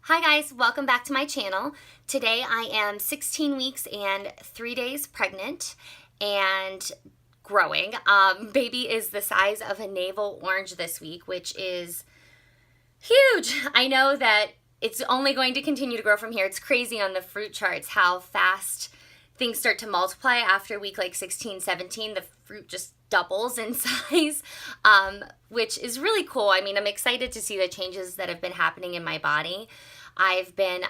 Hi guys, welcome back to my channel. Today I am 16 weeks and 3 days pregnant and growing. Baby is the size of a navel orange this week, which is huge. I know that it's only going to continue to grow from here. It's crazy on the fruit charts how fast things start to multiply after week like 16, 17. The fruit just doubles in size, which is really cool. I mean, I'm excited to see the changes that have been happening in my body. I've been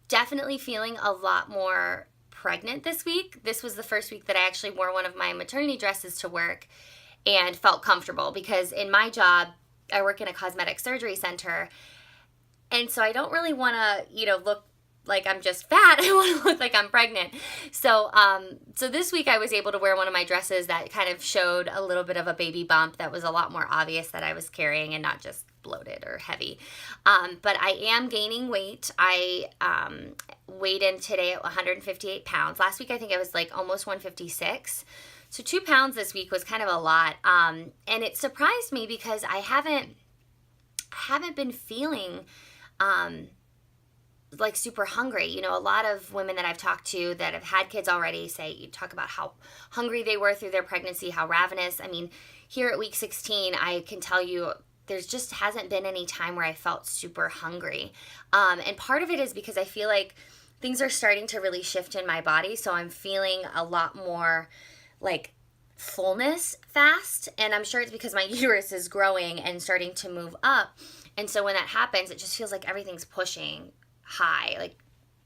definitely feeling a lot more pregnant this week. This was the first week that I actually wore one of my maternity dresses to work and felt comfortable because in my job, I work in a cosmetic surgery center. And so I don't really want to, look like I'm just fat. I want to look like I'm pregnant. So this week I was able to wear one of my dresses that kind of showed a little bit of a baby bump that was a lot more obvious that I was carrying and not just bloated or heavy. But I am gaining weight. I weighed in today at 158 pounds. Last week I think I was like almost 156. So 2 pounds this week was kind of a lot. And it surprised me because I haven't been feeling like super hungry. A lot of women that I've talked to that have had kids already talk about how hungry they were through their pregnancy, how ravenous. I mean, here at week 16, I can tell you there's just hasn't been any time where I felt super hungry. And part of it is because I feel like things are starting to really shift in my body. So I'm feeling a lot more like fullness fast. And I'm sure it's because my uterus is growing and starting to move up. And so when that happens, it just feels like everything's pushing high. Like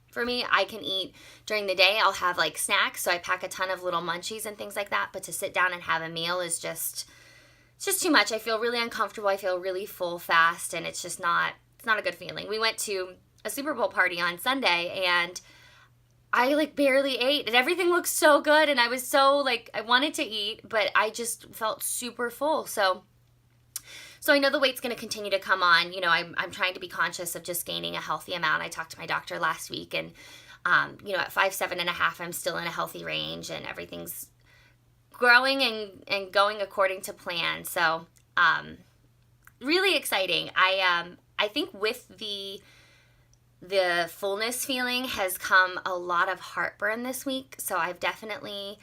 for me, I can eat during the day. I'll have like snacks. So I pack a ton of little munchies and things like that. But to sit down and have a meal is it's just too much. I feel really uncomfortable. I feel really full fast. And it's not a good feeling. We went to a Super Bowl party on Sunday and I like barely ate and everything looked so good. And I was so like, I wanted to eat, but I just felt super full. So I know the weight's going to continue to come on. I'm trying to be conscious of just gaining a healthy amount. I talked to my doctor last week and, at 5'7.5", I'm still in a healthy range and everything's growing and going according to plan. So, really exciting. I think with the fullness feeling has come a lot of heartburn this week. So I've definitely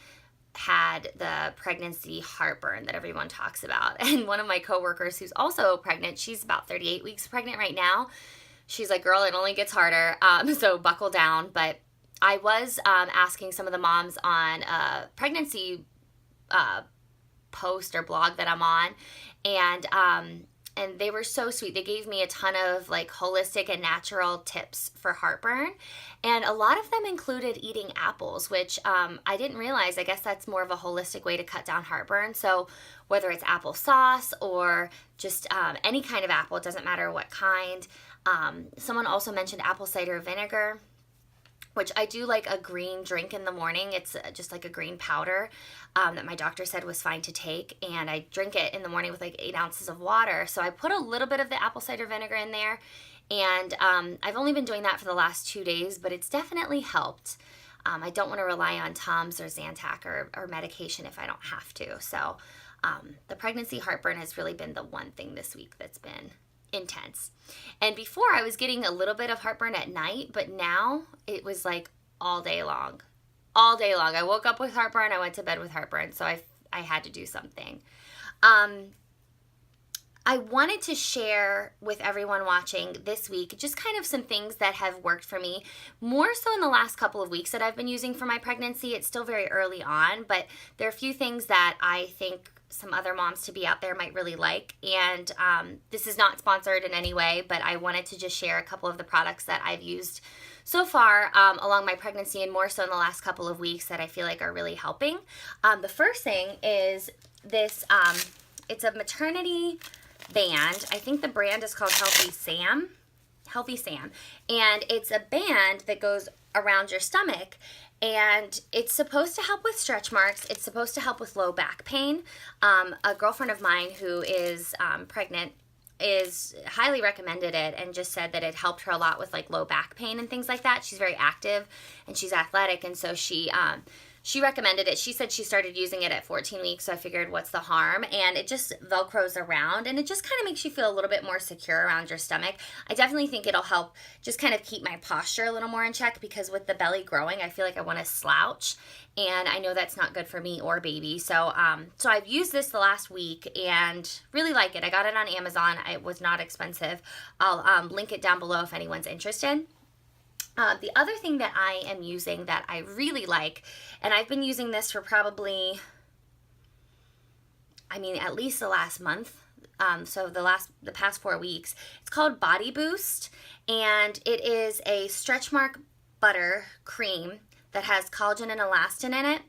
had the pregnancy heartburn that everyone talks about. And one of my coworkers who's also pregnant, she's about 38 weeks pregnant right now. She's like, girl, it only gets harder. So buckle down. But I was asking some of the moms on a pregnancy post or blog that I'm on. And they were so sweet. They gave me a ton of like holistic and natural tips for heartburn. And a lot of them included eating apples, which I didn't realize. I guess that's more of a holistic way to cut down heartburn. So whether it's applesauce or just any kind of apple, it doesn't matter what kind. Someone also mentioned apple cider vinegar, which I do like a green drink in the morning. It's just like a green powder that my doctor said was fine to take. And I drink it in the morning with like 8 ounces of water. So I put a little bit of the apple cider vinegar in there. And I've only been doing that for the last 2 days, but it's definitely helped. I don't want to rely on Tums or Zantac or medication if I don't have to. So the pregnancy heartburn has really been the one thing this week that's been intense. And before I was getting a little bit of heartburn at night, but now it was like all day long. All day long. I woke up with heartburn. I went to bed with heartburn. So I had to do something. I wanted to share with everyone watching this week just kind of some things that have worked for me, more so in the last couple of weeks that I've been using for my pregnancy. It's still very early on, but there are a few things that I think some other moms to be out there might really like. And this is not sponsored in any way, but I wanted to just share a couple of the products that I've used so far along my pregnancy and more so in the last couple of weeks that I feel like are really helping. The first thing is this, it's a maternity band. I think the brand is called Healthy Sam. And it's a band that goes around your stomach. And it's supposed to help with stretch marks. It's supposed to help with low back pain. A girlfriend of mine who is pregnant is highly recommended it and just said that it helped her a lot with like low back pain and things like that. She's very active and she's athletic. And so she she recommended it. She said she started using it at 14 weeks, so I figured what's the harm? And it just Velcros around, and it just kind of makes you feel a little bit more secure around your stomach. I definitely think it'll help just kind of keep my posture a little more in check, because with the belly growing, I feel like I want to slouch, and I know that's not good for me or baby. So so I've used this the last week and really like it. I got it on Amazon. It was not expensive. I'll link it down below if anyone's interested. The other thing that I am using that I really like, and I've been using this for probably, I mean, at least the last month, so the past 4 weeks, it's called Body Boost, and it is a stretch mark butter cream that has collagen and elastin in it,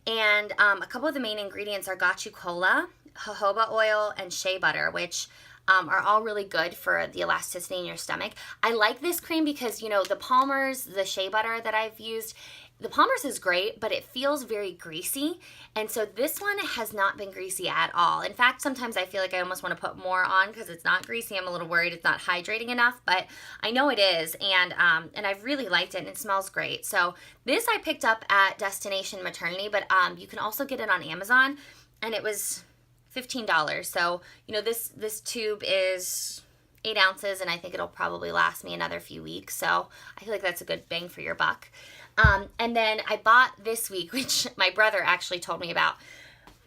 and a couple of the main ingredients are gochu kola, jojoba oil, and shea butter, which are all really good for the elasticity in your stomach. I like this cream because, you know, the Palmer's, the shea butter that I've used, the Palmer's is great, but it feels very greasy. And so this one has not been greasy at all. In fact, sometimes I feel like I almost want to put more on because it's not greasy. I'm a little worried it's not hydrating enough, but I know it is. And I've really liked it, and it smells great. So this I picked up at Destination Maternity, but you can also get it on Amazon, and it was $15. So, you know, this tube is 8 ounces, and I think it'll probably last me another few weeks. So I feel like that's a good bang for your buck. And then I bought this week, which my brother actually told me about,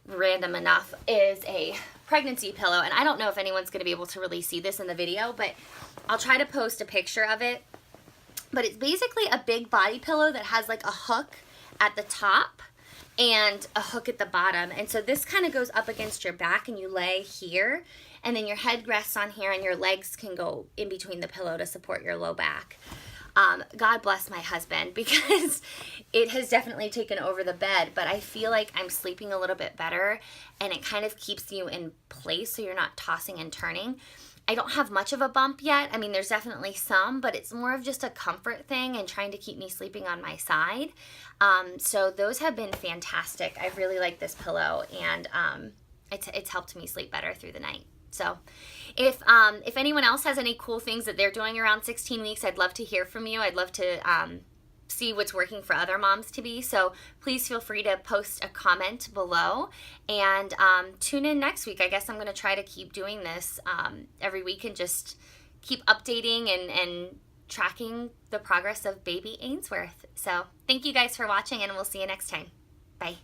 random enough, is a pregnancy pillow. And I don't know if anyone's going to be able to really see this in the video, but I'll try to post a picture of it. But it's basically a big body pillow that has like a hook at the top and a hook at the bottom. And so this kind of goes up against your back, and you lay here, and then your head rests on here, and your legs can go in between the pillow to support your low back. God bless my husband, because it has definitely taken over the bed, but I feel like I'm sleeping a little bit better, and it kind of keeps you in place so you're not tossing and turning. I don't have much of a bump yet. I mean, there's definitely some, but it's more of just a comfort thing and trying to keep me sleeping on my side. So those have been fantastic. I really like this pillow, and it's helped me sleep better through the night. So if anyone else has any cool things that they're doing around 16 weeks, I'd love to hear from you. I'd love to see what's working for other moms to be. So please feel free to post a comment below, and tune in next week. I guess I'm going to try to keep doing this every week and just keep updating and tracking the progress of baby Ainsworth. So thank you guys for watching, and we'll see you next time. Bye.